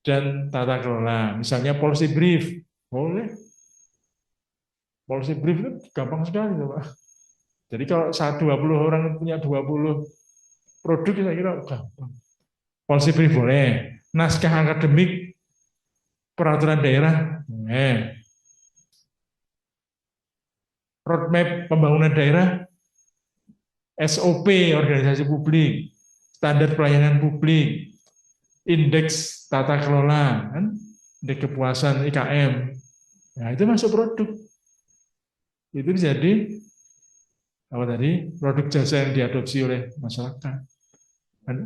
dan tata kelola. Misalnya policy brief, boleh. Policy brief itu gampang sekali, Pak. Jadi kalau 20 orang punya 20 produk, saya kira gampang. Policy brief boleh. Naskah akademik peraturan daerah, boleh. Roadmap pembangunan daerah, SOP organisasi publik, standar pelayanan publik, indeks tata kelola, kan? Indeks kepuasan IKM. Nah, itu masuk produk. Itu jadi apa tadi? Produk jasa yang diadopsi oleh masyarakat. Kan?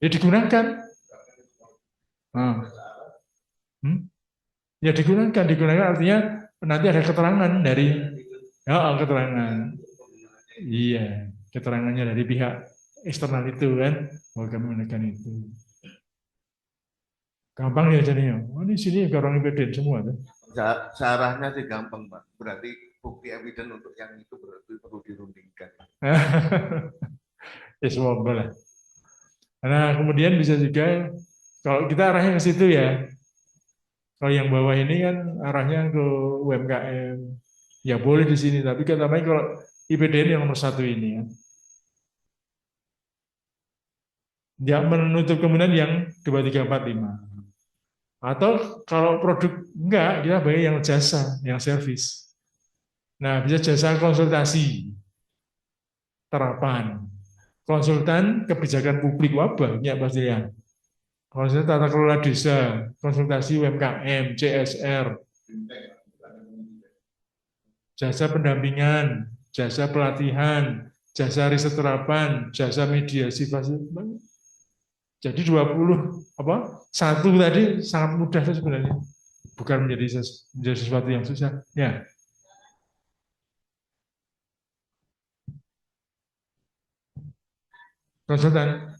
Ya digunakan. Nah, ya digunakan artinya nanti ada keterangan dari keterangan. Iya, keterangannya dari pihak eksternal itu kan, bahwa kami menekan itu. Gampang ya jadinya. Oh, di sini orang IPDN semua kan. Caranya sih gampang, Pak. Berarti bukti evidence untuk yang itu berarti perlu dirundingkan. Ya semoga lah. Nah kemudian bisa juga kalau kita arahnya ke situ ya. Kalau yang bawah ini kan arahnya ke UMKM. Ya boleh di sini, tapi katanya kalau IPDN yang nomor 1 ini ya. Dia menutup kemungkinan yang 2, 3, 4, 5. Atau kalau produk enggak, kita bayar yang jasa, yang servis. Nah, bisa jasa konsultasi, terapan, konsultan kebijakan publik, banyak pasti ya. Konsultan tata kelola desa, konsultasi UMKM, CSR, jasa pendampingan, jasa pelatihan, jasa riset terapan, jasa mediasi fasilitas. Jadi 20 apa? Satu tadi sangat mudah sebenarnya. Bukan menjadi sesuatu yang susah. Ya. Konsultan.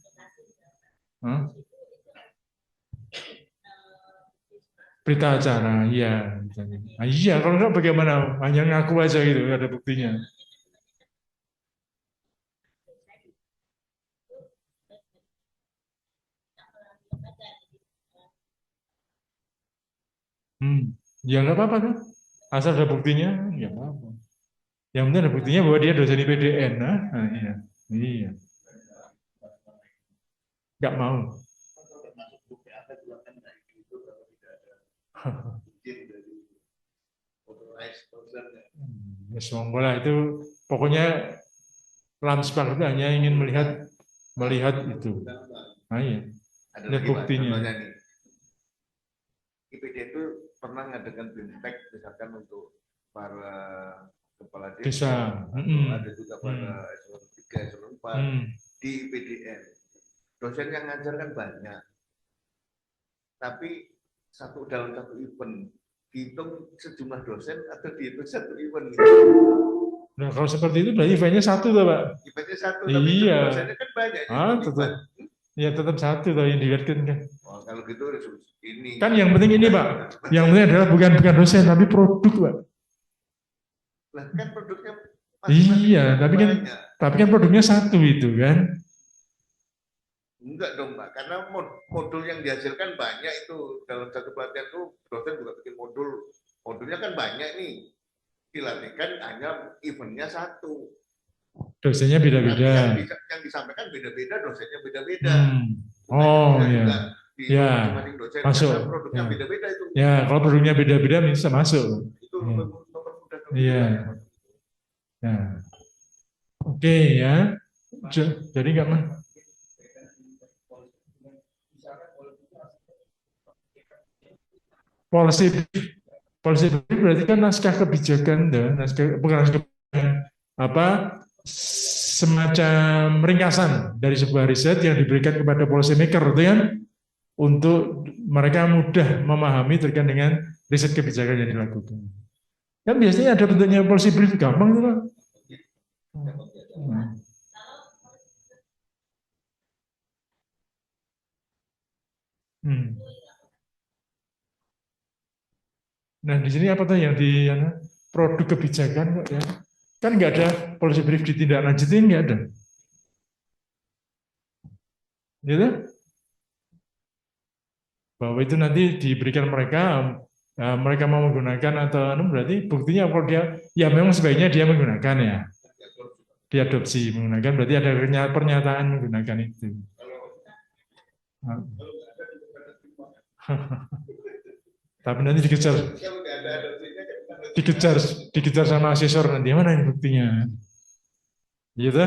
Huh? Berita acara, iya. Nah, iya, kalau enggak bagaimana? Hanya ngaku aja gitu, ada buktinya. Ya nggak apa-apa tuh. Asal ada buktinya, ya apa-apa. Yang penting ada buktinya bahwa dia dosen IPDN. Nah iya. Iya. Nggak mau. Ya, semoga itu pokoknya Lamspark itu hanya ingin melihat itu. Nah, iya. Ada Lihat lagi, Pak, buktinya. contohnya nih. IPD itu pernah mengadakan BIMTEK misalkan untuk para kepala desa, atau ada juga para eselon 3, eselon 4 di IPDN. Dosen yang ngajar kan banyak, tapi dalam satu event dihitung sejumlah dosen atau dihitung satu event. Nah kalau seperti itu berarti eventnya satu tuh Pak. Eventnya satu, tapi iya. Dosennya kan banyak. Tetap. Ya tetap satu tuh yang dilihatkan kan. Oh, kalau gitu ini. Kan yang penting ini Pak. Yang penting adalah bukan dosen tapi produk Pak. Lah kan produknya iya, tapi kan produknya satu itu kan. Enggak dong, Pak. Karena modul yang dihasilkan banyak itu. Dalam satu pelatihan itu dosen juga bikin modul. Modulnya kan banyak nih. Dilatihkan hanya eventnya satu. Dosennya beda-beda. Yang disampaikan beda-beda, dosennya beda-beda. Oh iya. Ya, dosen, masuk. Produknya beda-beda itu. Ya, kalau produknya beda-beda bisa masuk. Itu nomor mudah. Iya. Nah. Oke ya. Jadi nggak mah. Policy berarti kan naskah kebijakan, bukan naskah kebijakan, apa semacam ringkasan dari sebuah riset yang diberikan kepada policy maker, itu kan, untuk mereka mudah memahami terkait dengan riset kebijakan yang dilakukan. Kan biasanya ada bentuknya policy brief, gampang itu Pak. Nah di sini apa tuh yang di produk kebijakan kok ya? Kan nggak ada policy brief ditindaklanjutin, nggak ada. Gitu? bahwa itu nanti diberikan mereka, mereka mau menggunakan atau berarti buktinya kalau dia ya memang sebaiknya dia menggunakan ya, diadopsi menggunakan, berarti ada pernyataan menggunakan itu. Tapi nanti dikejar sama asesor nanti, mana ini buktinya? Gitu?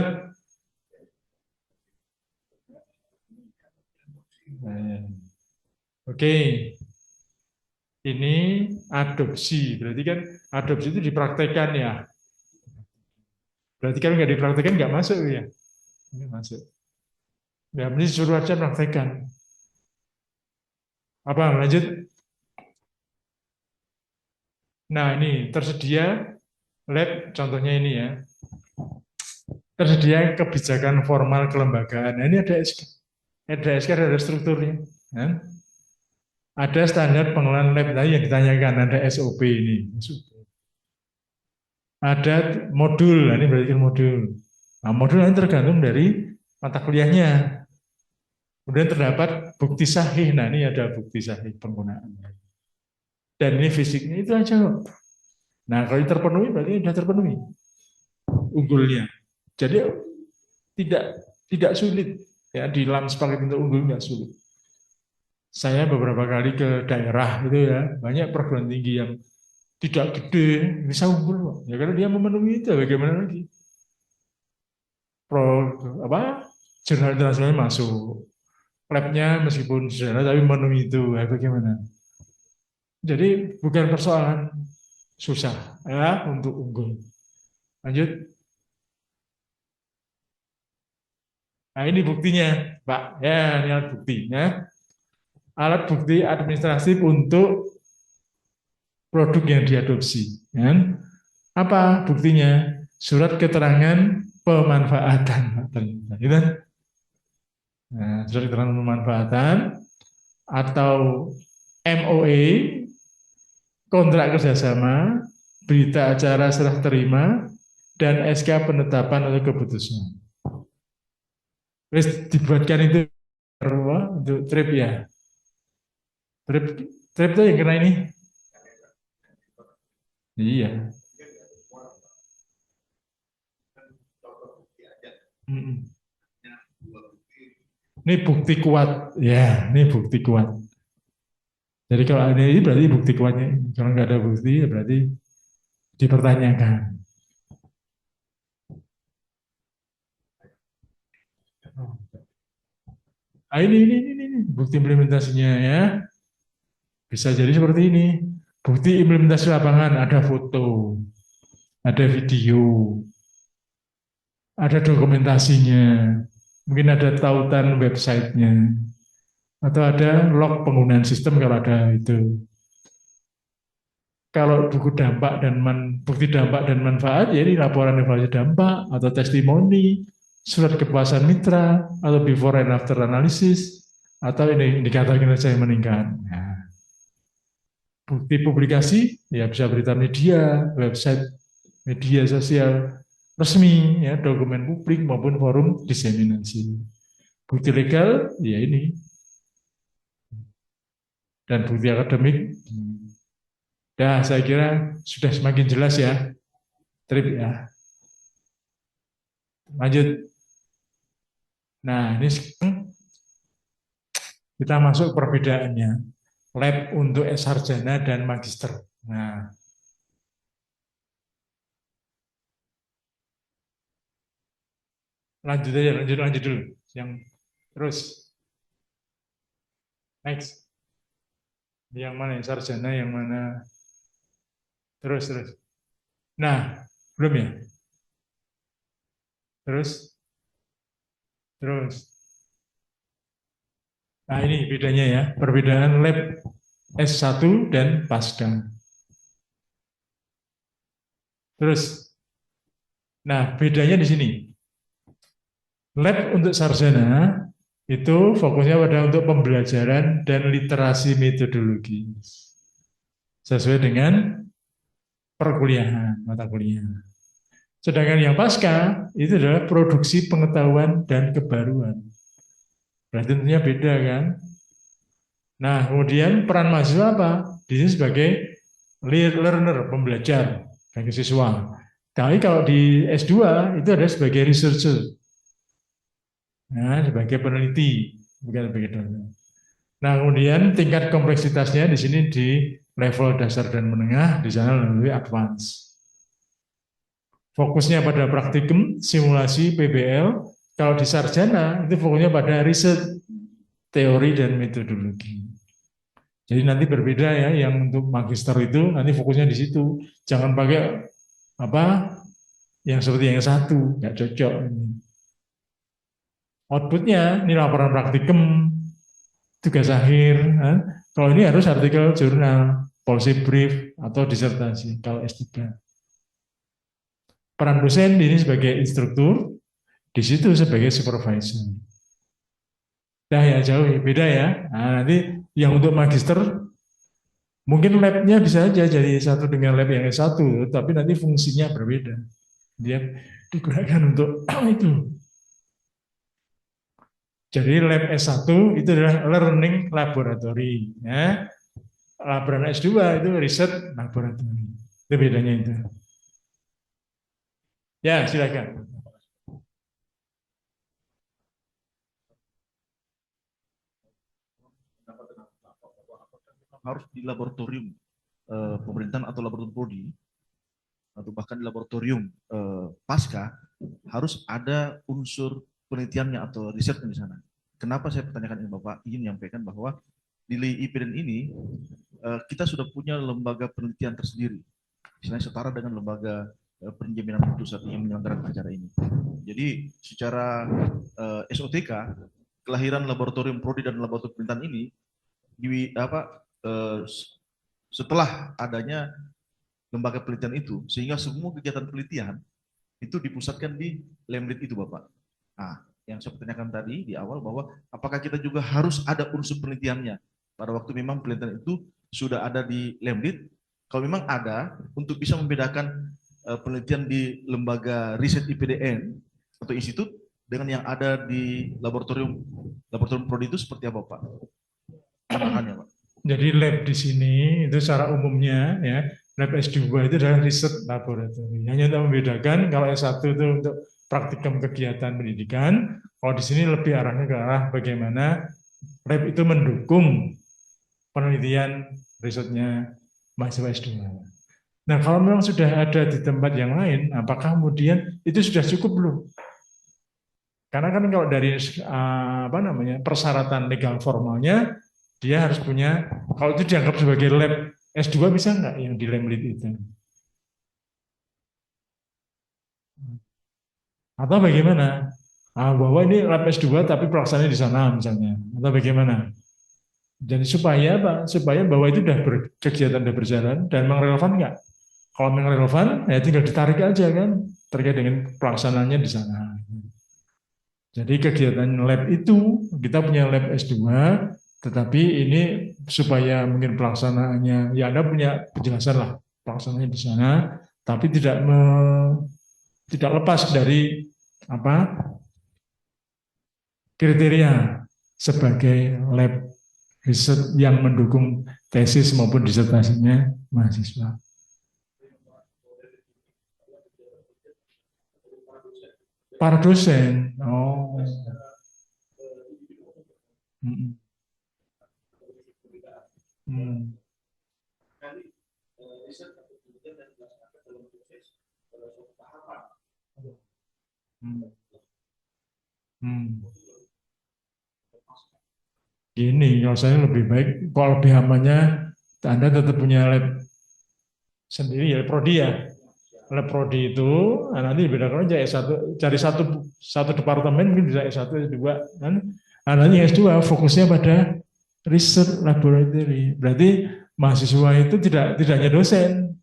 Oke. Ini adopsi, berarti kan adopsi itu dipraktekkan ya. Berarti kalau nggak dipraktekkan nggak masuk ya. Ini masuk. Ya, mesti suruh aja praktekkan. Apa, lanjut? Nah, ini tersedia lab, contohnya ini ya. Tersedia kebijakan formal kelembagaan. Nah, ini ada SK. Ada SK, ada strukturnya. Kan? Ada standar pengelolaan lab tadi yang ditanyakan, ada SOP ini. Ada modul, ini berarti kan modul. Nah, modul ini tergantung dari mata kuliahnya. Kemudian terdapat bukti sahih. Nah, ini ada bukti sahih penggunaan. Dan ini fisiknya itu aja. Nah, kalau terpenuhi berarti sudah terpenuhi unggulnya. Jadi tidak sulit ya, di LAMS paket untuk unggul nggak sulit. Saya beberapa kali ke daerah itu ya, banyak perguruan tinggi yang tidak gede bisa unggul. Ya karena dia memenuhi itu, bagaimana lagi? Jurnal internasional masuk. Labnya meskipun sederhana tapi memenuhi itu, ya bagaimana? Jadi bukan persoalan susah ya untuk unggul. Lanjut. Nah ini buktinya, Pak. Ya, ini alat buktinya. Alat bukti administratif untuk produk yang diadopsi. Kan? Apa buktinya? Surat keterangan pemanfaatan. Gitu. Nah, surat keterangan pemanfaatan atau MOA, kontrak kerjasama, berita acara serah terima, dan SK penetapan atau keputusan. Terus dibuatkan itu untuk trip ya. Trip itu yang kena ini. Iya. Ini bukti kuat, ya. Ini bukti kuat. Jadi kalau ada ini berarti bukti kuatnya. Kalau nggak ada bukti, ya berarti dipertanyakan. Nah, ini bukti implementasinya ya. Bisa jadi seperti ini. Bukti implementasi lapangan, ada foto, ada video, ada dokumentasinya, mungkin ada tautan websitenya, atau ada log penggunaan sistem kalau ada itu. Kalau buku dampak dan bukti dampak dan manfaat, ya ini laporan evaluasi dampak atau testimoni, surat kepuasan mitra, atau before and after analysis, atau ini indikator kinerja yang meningkat. Nah, bukti publikasi, ya bisa berita media, website media sosial resmi, ya dokumen publik maupun forum diseminasi. Bukti legal, ya ini. Dan bukti akademik, ya saya kira sudah semakin jelas ya. Trip ya. Lanjut. Nah, ini kita masuk perbedaannya. Lab untuk sarjana dan magister. Nah, lanjut aja, lanjut dulu. Yang terus. Next. Yang mana yang sarjana, yang mana terus. Nah, belum ya? Terus. Nah, ini bedanya ya, perbedaan lab S1 dan pasca. Terus. Nah, bedanya di sini. Lab untuk sarjana itu fokusnya pada untuk pembelajaran dan literasi metodologi sesuai dengan perkuliahan, mata kuliah. Sedangkan yang pasca itu adalah produksi pengetahuan dan kebaruan. Berarti tentunya beda kan? Nah, kemudian peran mahasiswa apa? Di sini sebagai learner, pembelajar bagi siswa. Tapi kalau di S2 itu ada sebagai researcher, nah, sebagai peneliti, bukan sebagai dosen. Nah, kemudian tingkat kompleksitasnya di sini di level dasar dan menengah, di sana lebih advance. Fokusnya pada praktikum, simulasi, PBL. Kalau di sarjana itu fokusnya pada riset, teori dan metodologi. Jadi nanti berbeda ya, yang untuk magister itu nanti fokusnya di situ. Jangan pakai apa yang seperti yang satu, nggak cocok. Outputnya ini laporan praktikum, tugas akhir. Nah, kalau ini harus artikel jurnal, policy brief atau disertasi. Kalau S3. Peran dosen ini sebagai instruktur, di situ sebagai supervisor. Nah ya jauh beda ya. Nah, nanti yang untuk magister mungkin labnya bisa aja jadi satu dengan lab yang S1, tapi nanti fungsinya berbeda. Dia digunakan untuk itu. Jadi lab S1 itu adalah learning laboratory. Ya. Laboran S2 itu riset laboratory. Itu bedanya itu. Ya, silakan. Harus di laboratorium pemerintahan atau laboratorium prodi atau bahkan di laboratorium pasca harus ada unsur penelitiannya atau risetnya di sana. Kenapa saya pertanyakan ini Bapak? Ingin menyampaikan bahwa di IPDN ini kita sudah punya lembaga penelitian tersendiri, misalnya setara dengan lembaga penjaminan mutu saat ini menyelenggarakan acara ini. Jadi secara SOTK kelahiran laboratorium prodi dan laboratorium penelitian ini di setelah adanya lembaga penelitian itu, sehingga semua kegiatan penelitian itu dipusatkan di Lemlit itu, Bapak. Nah, yang saya pertanyakan tadi di awal bahwa apakah kita juga harus ada unsur penelitiannya pada waktu memang penelitian itu sudah ada di Lemlit? Kalau memang ada, untuk bisa membedakan penelitian di lembaga riset IPDN atau institut dengan yang ada di laboratorium prodi itu seperti apa, Pak? Makanya, Pak. Jadi lab di sini itu secara umumnya ya, lab S2 itu adalah riset laboratorium. Hanya untuk membedakan kalau S1 itu untuk praktikum kegiatan pendidikan, kalau di sini lebih arahnya ke arah bagaimana lab itu mendukung penelitian risetnya mahasiswa S2. Nah, kalau memang sudah ada di tempat yang lain, apakah kemudian itu sudah cukup belum? Karena kan kalau dari persyaratan legal formalnya dia harus punya, kalau itu dianggap sebagai lab S2 bisa nggak yang di Lemlit itu? Atau bagaimana? Bahwa ini lab S2 tapi pelaksanaannya di sana misalnya. Atau bagaimana? Jadi supaya apa? Supaya bahwa itu sudah kegiatan sudah berjalan dan memang relevan nggak? Kalau memang relevan, ya tinggal ditarik aja kan terkait dengan pelaksanaannya di sana. Jadi kegiatan lab itu kita punya lab S2, tetapi ini supaya mungkin pelaksanaannya, ya Anda punya penjelasan lah pelaksanaannya di sana, tapi tidak lepas dari kriteria sebagai lab riset yang mendukung tesis maupun disertasinya mahasiswa. Para dosen, oh. Hmm. Gini, kalau saya lebih baik, kalau lebih amannya Anda tetap punya lab sendiri ya, prodi ya. Lab prodi itu nanti dibedakan aja S1, cari satu departemen mungkin bisa S1, S2 kan. Nanti S2 fokusnya pada research laboratory. Berarti mahasiswa itu tidak hanya dosen.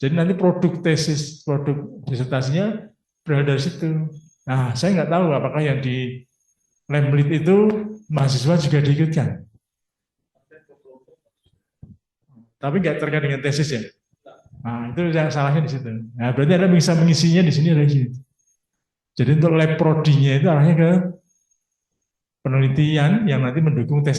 Jadi nanti produk tesis, produk disertasinya berada dari situ. Nah, saya nggak tahu apakah yang di Lemlit itu mahasiswa juga diikutkan. Tapi nggak terkait dengan tesis ya. Nah, itu yang salahnya di situ. Nah, berarti Anda bisa mengisinya di sini lagi. Jadi untuk lab prodinya itu arahnya ke penelitian yang nanti mendukung tesis.